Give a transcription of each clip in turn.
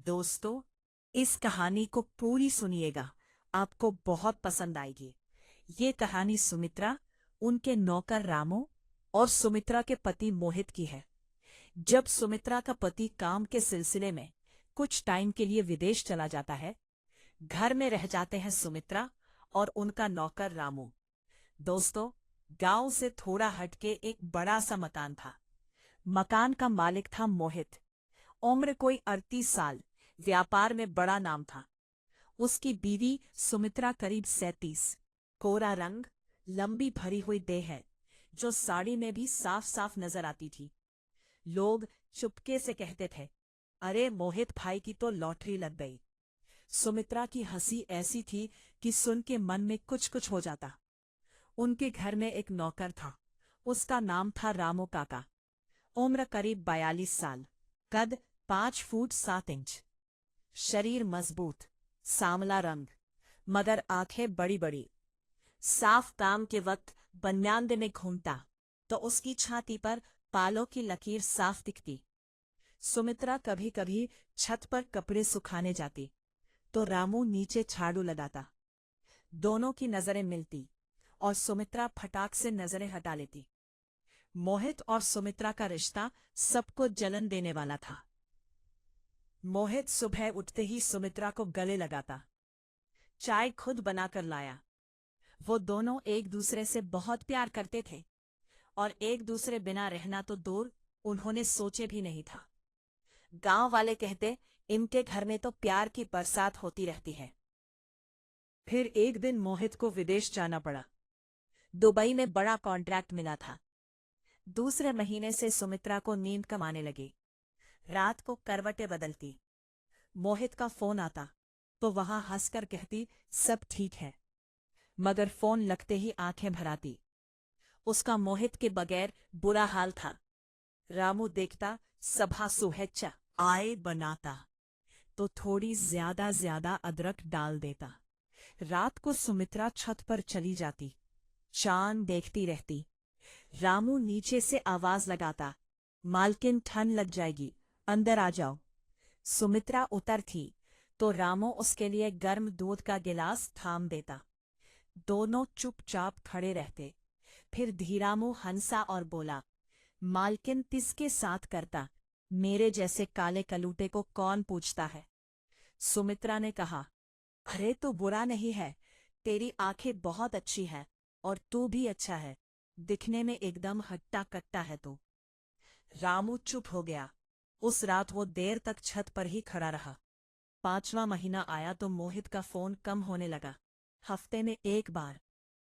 दोस्तों, इस कहानी को पूरी सुनिएगा, आपको बहुत पसंद आएगी। ये कहानी सुमित्रा, उनके नौकर रामू और सुमित्रा के पति मोहित की है। जब सुमित्रा का पति काम के सिलसिले में कुछ टाइम के लिए विदेश चला जाता है, घर में रह जाते हैं सुमित्रा और उनका नौकर रामू। दोस्तों, गांव से थोड़ा हटके एक बड़ा सा मकान था। मकान का मालिक था मोहित। उम्र कोई 38 साल, व्यापार में बड़ा नाम था। उसकी बीवी सुमित्रा करीब 37। कोरा रंग, लंबी भरी हुई देह है, जो साड़ी में भी साफ साफ नजर आती थी। लोग चुपके से कहते थे, अरे मोहित भाई की तो लॉटरी लग गई। सुमित्रा की हंसी ऐसी थी कि सुन के मन में कुछ कुछ हो जाता। उनके घर में एक नौकर था, उसका नाम था रामू काका। उम्र करीब 42 साल, कद 5 फुट 7 इंच, शरीर मजबूत, सांवला रंग, मगर आंखें बड़ी बड़ी। साफ काम के वक्त बनियान में घूमता तो उसकी छाती पर पालों की लकीर साफ दिखती। सुमित्रा कभी कभी छत पर कपड़े सुखाने जाती तो रामू नीचे झाड़ू लगाता। दोनों की नजरें मिलती और सुमित्रा फटाक से नजरें हटा लेती। मोहित और सुमित्रा का रिश्ता सबको जलन देने वाला था। मोहित सुबह उठते ही सुमित्रा को गले लगाता, चाय खुद बनाकर लाया। वो दोनों एक दूसरे से बहुत प्यार करते थे और एक दूसरे बिना रहना तो दूर, उन्होंने सोचे भी नहीं था। गांव वाले कहते, इनके घर में तो प्यार की बरसात होती रहती है। फिर एक दिन मोहित को विदेश जाना पड़ा। दुबई में बड़ा कॉन्ट्रैक्ट मिला था। दूसरे महीने से सुमित्रा को नींद कम आने लगी। रात को करवटें बदलती। मोहित का फोन आता तो वहां हंसकर कहती, सब ठीक है, मगर फोन लगते ही आंखें भर आती। उसका मोहित के बगैर बुरा हाल था। रामू देखता, सभा सुहेच्छा आए बनाता तो थोड़ी ज्यादा अदरक डाल देता। रात को सुमित्रा छत पर चली जाती, चांद देखती रहती। रामू नीचे से आवाज लगाता, मालकिन ठंड लग जाएगी, अंदर आ जाओ। सुमित्रा उतरती तो रामू उसके लिए गर्म दूध का गिलास थाम देता। दोनों चुपचाप खड़े रहते। फिर धीरामू हंसा और बोला, मालकिन किसके साथ करता, मेरे जैसे काले कलूटे को कौन पूछता है। सुमित्रा ने कहा, अरे तो बुरा नहीं है, तेरी आंखें बहुत अच्छी है और तू भी अच्छा है, दिखने में एकदम हट्टा कट्टा है तू। रामू चुप हो गया। उस रात वो देर तक छत पर ही खड़ा रहा। 5वां महीना आया तो मोहित का फोन कम होने लगा, हफ्ते में एक बार,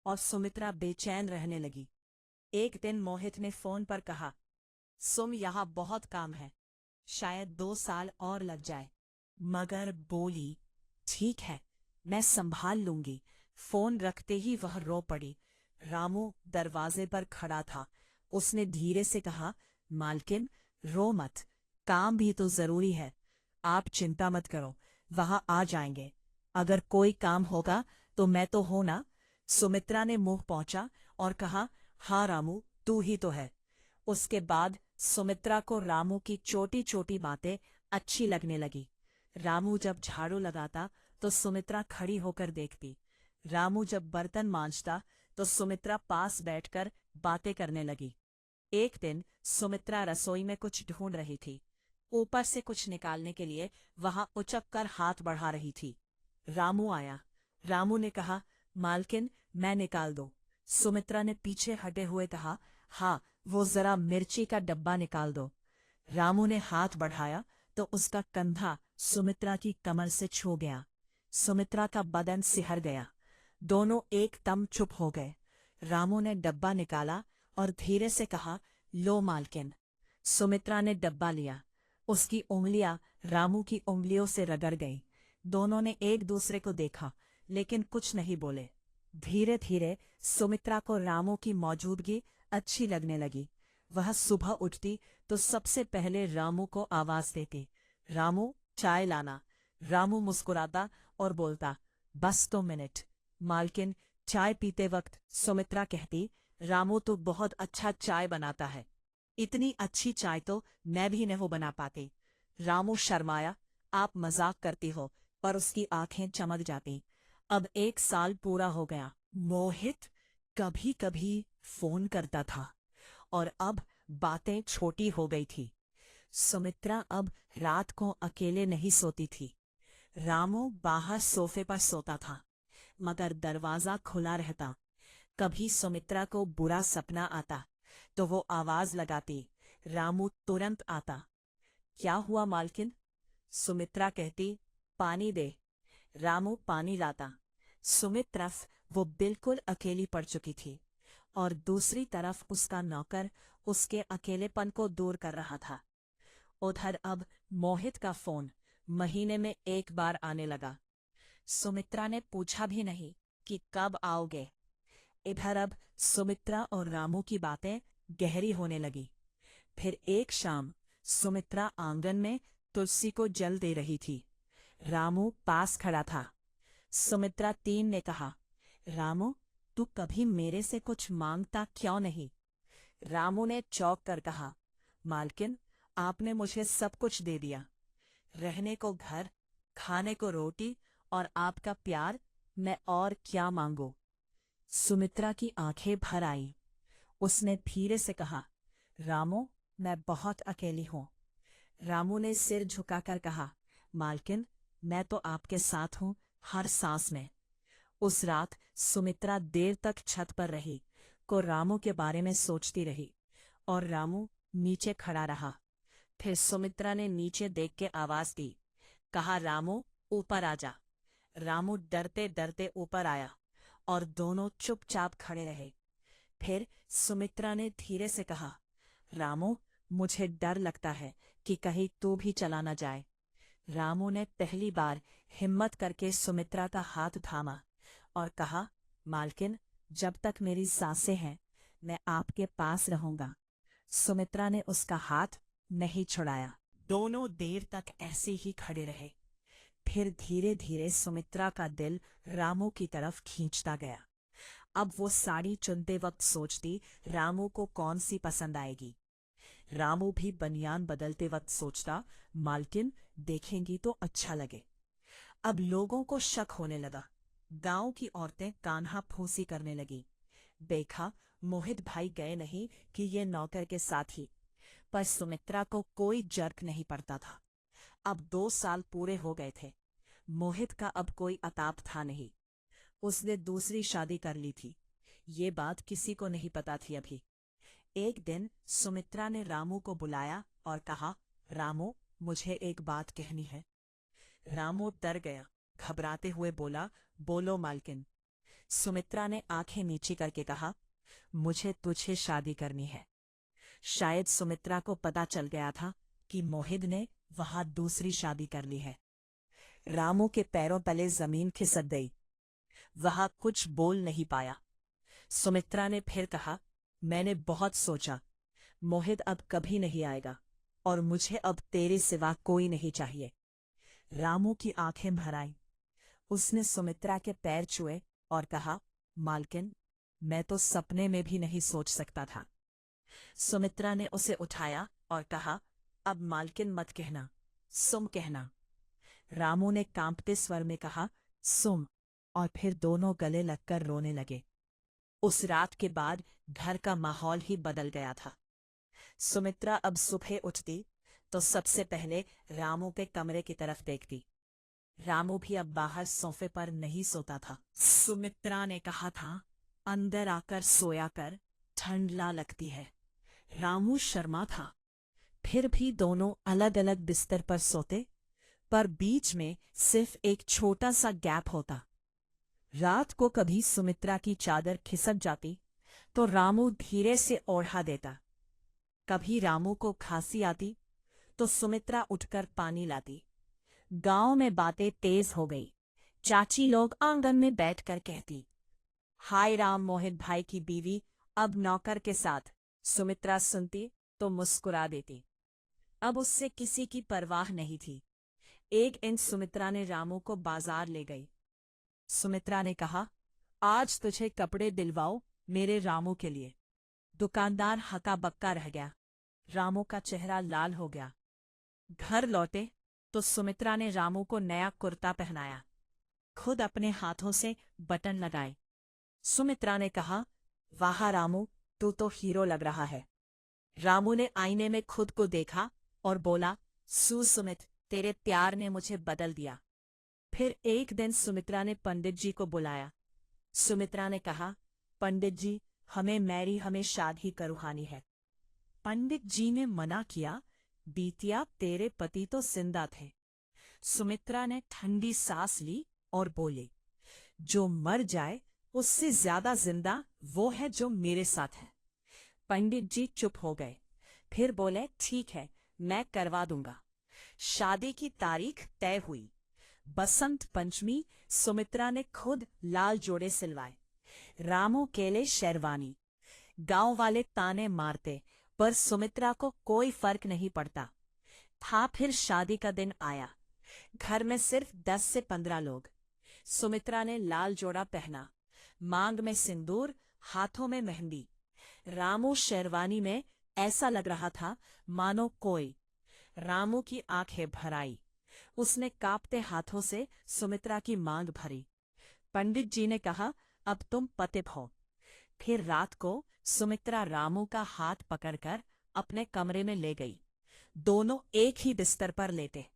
और सुमित्रा बेचैन रहने लगी। एक दिन मोहित ने फोन पर कहा, सुम यहाँ बहुत काम है, शायद 2 साल और लग जाए। मगर बोली, ठीक है, मैं संभाल लूंगी। फोन रखते ही वह रो पड़ी। रामू दरवाजे पर खड़ा था। उसने धीरे से कहा, मालकिन रो मत, काम भी तो जरूरी है। आप चिंता मत करो, वहां आ जाएंगे। अगर कोई काम होगा तो मैं तो हूं ना। सुमित्रा ने मुंह पहुंचा और कहा, हाँ रामू, तू ही तो है। उसके बाद सुमित्रा को रामू की छोटी छोटी बातें अच्छी लगने लगी। रामू जब झाड़ू लगाता तो सुमित्रा खड़ी होकर देखती। रामू जब बर्तन मांजता तो सुमित्रा पास बैठकर बातें करने लगी। एक दिन सुमित्रा रसोई में कुछ ढूंढ रही थी। ऊपर से कुछ निकालने के लिए वहां उचक कर हाथ बढ़ा रही थी। रामू आया। रामू ने कहा, मालकिन मैं निकाल दो। सुमित्रा ने पीछे हटे हुए कहा, हाँ, वो जरा मिर्ची का डब्बा निकाल दो। रामू ने हाथ बढ़ाया तो उसका कंधा सुमित्रा की कमर से छू गया। सुमित्रा का बदन सिहर गया। दोनों एकदम चुप हो गए। रामू ने डब्बा निकाला और धीरे से कहा, लो मालकिन। सुमित्रा ने डब्बा लिया। उसकी उंगलियां रामू की उंगलियों से रगड़ गईं। दोनों ने एक दूसरे को देखा, लेकिन कुछ नहीं बोले। धीरे धीरे सुमित्रा को रामू की मौजूदगी अच्छी लगने लगी। वह सुबह उठती तो सबसे पहले रामू को आवाज देती, रामू चाय लाना। रामू मुस्कुराता और बोलता, बस 2 मिनट। मालकिन चाय पीते वक्त सुमित्रा कहती, रामू तो बहुत अच्छा चाय बनाता है, इतनी अच्छी चाय तो मैं भी नहीं बना पाती। रामू शर्माया आप मजाक करती हो। पर उसकी आंखें चमक जाती। अब 1 साल पूरा हो गया। मोहित कभी कभी फोन करता था और अब बातें छोटी हो गई थी। सुमित्रा अब रात को अकेले नहीं सोती थी। रामू बाहर सोफे पर सोता था, मगर दरवाजा खुला रहता। कभी सुमित्रा को बुरा सपना आता तो वो आवाज लगाती। रामू तुरंत आता। क्या हुआ मालकिन? सुमित्रा कहती, पानी दे। रामू पानी लाता। सुमित तरफ वो बिल्कुल अकेली पड़ चुकी थी और दूसरी तरफ उसका नौकर उसके अकेलेपन को दूर कर रहा था। उधर अब मोहित का फोन महीने में 1 बार आने लगा। सुमित्रा ने पूछा भी नहीं कि कब आओगे। इधर अब सुमित्रा और रामू की बातें गहरी होने लगी। फिर एक शाम सुमित्रा आंगन में तुलसी को जल दे रही थी। रामू पास खड़ा था। सुमित्रा 3 ने कहा, रामू, तू कभी मेरे से कुछ मांगता क्यों नहीं? रामू ने चौंक कर कहा, मालकिन, आपने मुझे सब कुछ दे दिया। रहने को घर, खाने को रोटी और आपका प्यार, मैं और क्या मांगू? सुमित्रा की आंखें भर आई। उसने धीरे से कहा, रामू, मैं बहुत अकेली हूं। रामू ने सिर झुकाकर कहा, मालकिन, मैं तो आपके साथ हूं हर सांस में। उस रात सुमित्रा देर तक छत पर रही को रामू के बारे में सोचती रही और रामू नीचे खड़ा रहा। फिर सुमित्रा ने नीचे देख के आवाज दी, कहा, रामू, ऊपर आ जा। रामू डरते डरते ऊपर आया और दोनों चुपचाप खड़े रहे। फिर सुमित्रा ने धीरे से कहा, रामू, मुझे डर लगता है कि कहीं तू भी चला न जाए। रामू ने पहली बार हिम्मत करके सुमित्रा का हाथ थामा और कहा, मालकिन, जब तक मेरी सांसें हैं मैं आपके पास रहूंगा। सुमित्रा ने उसका हाथ नहीं छुड़ाया। दोनों देर तक ऐसे ही खड़े रहे। फिर धीरे धीरे सुमित्रा का दिल रामू की तरफ खींचता गया। अब वो साड़ी चुनते वक्त सोचती, रामू को कौन सी पसंद आएगी। रामू भी बनियान बदलते वक्त सोचता, मालकिन, देखेंगी तो अच्छा लगे। अब लोगों को शक होने लगा। गांव की औरतें कान्हा फूसी करने लगी। देखा, मोहित भाई गए नहीं कि ये नौकर के साथ ही। पर सुमित्रा को कोई जर्क नहीं पड़ता था। अब 2 साल पूरे हो गए थे। मोहित का अब कोई अताप था नहीं। उसने दूसरी शादी कर ली थी। ये बात किसी को नहीं पता थी अभी। एक दिन सुमित्रा ने रामू को बुलाया और कहा, रामू, मुझे एक बात कहनी है। रामू डर गया, घबराते हुए बोला, बोलो मालकिन। सुमित्रा ने आंखें नीची करके कहा, मुझे तुझे शादी करनी है। शायद सुमित्रा को पता चल गया था कि मोहित ने वहां दूसरी शादी कर ली है। रामू के पैरों तले जमीन खिसक गई। वह कुछ बोल नहीं पाया। सुमित्रा ने फिर कहा, मैंने बहुत सोचा। मोहित अब कभी नहीं आएगा और मुझे अब तेरे सिवा कोई नहीं चाहिए। रामू की आंखें भर आईं। उसने सुमित्रा के पैर छुए और कहा, मालकिन, मैं तो सपने में भी नहीं सोच सकता था। सुमित्रा ने उसे उठाया और कहा, अब मालकिन मत कहना, सुम कहना। रामू ने कांपते स्वर में कहा, सुम, और फिर दोनों गले लगकर रोने लगे। उस रात के बाद घर का माहौल ही बदल गया था। सुमित्रा अब सुबह उठती तो सबसे पहले रामू के कमरे की तरफ देखती। रामू भी अब बाहर सोफे पर नहीं सोता था। सुमित्रा ने कहा था, अंदर आकर सोया कर, ठंड ला लगती है। रामू शर्मा था। फिर भी दोनों अलग अलग बिस्तर पर सोते, पर बीच में सिर्फ एक छोटा सा गैप होता। रात को कभी सुमित्रा की चादर खिसक जाती तो रामू धीरे से ओढ़ा देता। कभी रामू को खांसी आती तो सुमित्रा उठकर पानी लाती। गांव में बातें तेज हो गई। चाची लोग आंगन में बैठकर कहती, हाय राम, मोहित भाई की बीवी अब नौकर के साथ। सुमित्रा सुनती तो मुस्कुरा देती। अब उससे किसी की परवाह नहीं थी। एक दिन सुमित्रा ने रामू को बाजार ले गई। सुमित्रा ने कहा, आज तुझे कपड़े दिलवाओ मेरे रामू के लिए। दुकानदार हक्का बक्का रह गया। रामू का चेहरा लाल हो गया। घर लौटे तो सुमित्रा ने रामू को नया कुर्ता पहनाया, खुद अपने हाथों से बटन लगाए। सुमित्रा ने कहा, वाह रामू, तू तो हीरो लग रहा है। रामू ने आईने में खुद को देखा और बोला, सुमित, तेरे प्यार ने मुझे बदल दिया। फिर एक दिन सुमित्रा ने पंडित जी को बुलाया। सुमित्रा ने कहा, पंडित जी, हमें शादी करवानी है। पंडित जी ने मना किया, बीतिया, तेरे पति तो जिंदा थे। सुमित्रा ने ठंडी सांस ली और बोली, जो मर जाए उससे ज्यादा जिंदा वो है जो मेरे साथ है। पंडित जी चुप हो गए, फिर बोले, ठीक है, मैं करवा दूंगा। शादी की तारीख तय हुई। बसंत पंचमी। सुमित्रा ने खुद लाल जोड़े सिलवाए, रामू केले शेरवानी। गांव वाले ताने मारते, पर सुमित्रा को कोई फर्क नहीं पड़ता था। फिर शादी का दिन आया। घर में सिर्फ 10 से 15 लोग। सुमित्रा ने लाल जोड़ा पहना, मांग में सिंदूर, हाथों में मेहंदी। रामू शेरवानी में ऐसा लग रहा था मानो कोई। रामू की आंखें भर आई। उसने कांपते हाथों से सुमित्रा की मांग भरी। पंडित जी ने कहा, अब तुम पतित हो। फिर रात को सुमित्रा रामू का हाथ पकड़कर अपने कमरे में ले गई। दोनों एक ही बिस्तर पर लेटे।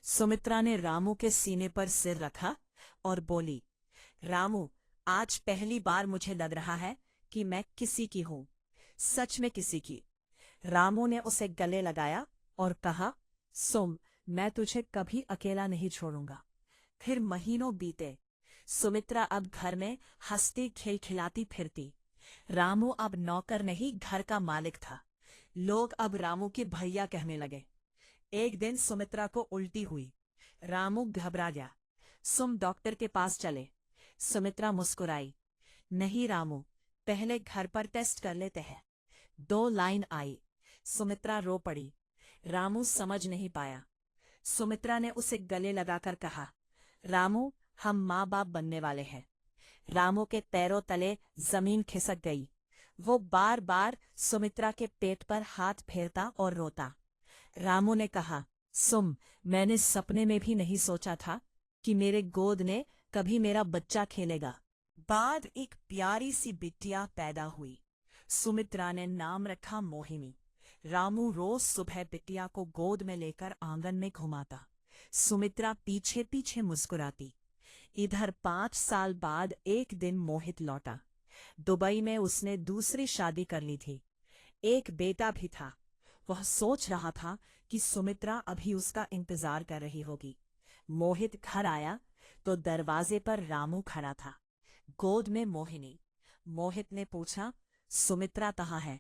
सुमित्रा ने रामू के सीने पर सिर रखा और बोली, रामू, आज पहली बार मुझे लग रहा है कि मैं किसी की हूं, सच में किसी की। रामू ने उसे गले लगाया और कहा, सुम, मैं तुझे कभी अकेला नहीं छोड़ूंगा। फिर महीनों बीते। सुमित्रा अब घर में हंसती खिलखिलाती फिरती। रामू अब नौकर नहीं, घर का मालिक था। लोग अब रामू के भैया कहने लगे। एक दिन सुमित्रा को उल्टी हुई। रामू घबरा गया। सुम, डॉक्टर के पास चले। सुमित्रा मुस्कुराई। नहीं रामू, पहले घर पर टेस्ट कर लेते हैं। 2 लाइन आई। सुमित्रा रो पड़ी। रामू समझ नहीं पाया। सुमित्रा ने उसे गले लगाकर कहा, रामू, हम माँ बाप बनने वाले हैं। रामू के पैरों तले जमीन खिसक गई। वो बार बार सुमित्रा के पेट पर हाथ फेरता और रोता। रामू ने कहा, सुम, मैंने सपने में भी नहीं सोचा था कि मेरे गोद ने कभी मेरा बच्चा खेलेगा। बाद एक प्यारी सी बिटिया पैदा हुई। सुमित्रा ने नाम रखा मोहिनी। रामू रोज सुबह बिटिया को गोद में लेकर आंगन में घुमाता। सुमित्रा पीछे पीछे मुस्कुराती। इधर 5 साल बाद एक दिन मोहित लौटा। दुबई में उसने दूसरी शादी कर ली थी। एक बेटा भी था। वह सोच रहा था कि सुमित्रा अभी उसका इंतजार कर रही होगी। मोहित घर आया तो दरवाजे पर रामू खड़ा था, गोद में मोहिनी। मोहित ने पूछा, सुमित्रा कहाँ है?